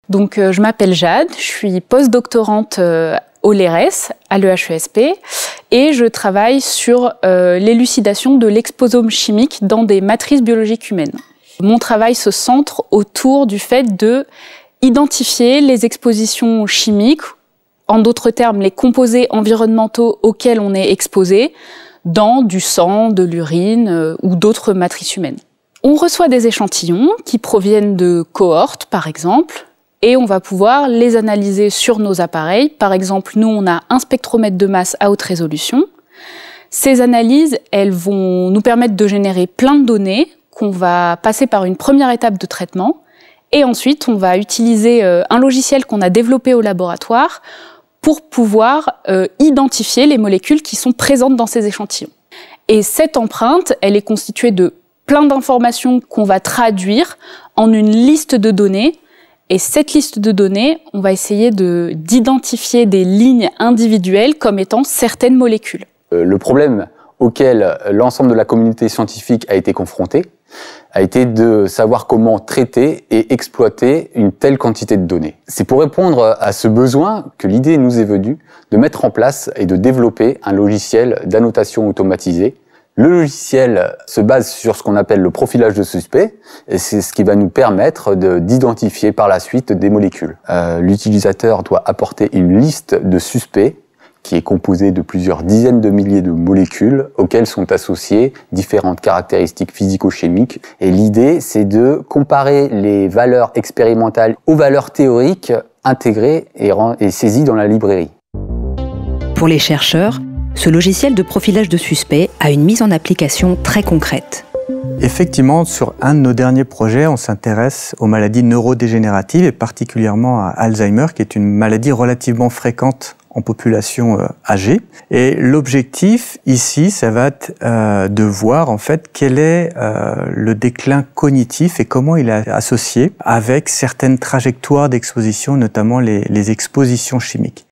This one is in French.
Donc, je m'appelle Jade, je suis postdoctorante au LERES, à l'EHESP, et je travaille sur l'élucidation de l'exposome chimique dans des matrices biologiques humaines. Mon travail se centre autour du fait de identifier les expositions chimiques, en d'autres termes, les composés environnementaux auxquels on est exposé, dans du sang, de l'urine ou d'autres matrices humaines. On reçoit des échantillons qui proviennent de cohortes, par exemple, et on va pouvoir les analyser sur nos appareils. Par exemple, nous, on a un spectromètre de masse à haute résolution. Ces analyses, elles vont nous permettre de générer plein de données qu'on va passer par une première étape de traitement. Et ensuite, on va utiliser un logiciel qu'on a développé au laboratoire pour pouvoir identifier les molécules qui sont présentes dans ces échantillons. Et cette empreinte, elle est constituée de plein d'informations qu'on va traduire en une liste de données. Et cette liste de données, on va essayer d'identifier des lignes individuelles comme étant certaines molécules. Le problème auquel l'ensemble de la communauté scientifique a été confronté a été de savoir comment traiter et exploiter une telle quantité de données. C'est pour répondre à ce besoin que l'idée nous est venue de mettre en place et de développer un logiciel d'annotation automatisée. Le logiciel se base sur ce qu'on appelle le profilage de suspects, et c'est ce qui va nous permettre d'identifier par la suite des molécules. L'utilisateur doit apporter une liste de suspects qui est composée de plusieurs dizaines de milliers de molécules auxquelles sont associées différentes caractéristiques physico-chimiques. Et l'idée, c'est de comparer les valeurs expérimentales aux valeurs théoriques intégrées et saisies dans la librairie. Pour les chercheurs, ce logiciel de profilage de suspects a une mise en application très concrète. Effectivement, sur un de nos derniers projets, on s'intéresse aux maladies neurodégénératives et particulièrement à Alzheimer, qui est une maladie relativement fréquente en population âgée. Et l'objectif ici, ça va être de voir en fait quel est le déclin cognitif et comment il est associé avec certaines trajectoires d'exposition, notamment les expositions chimiques.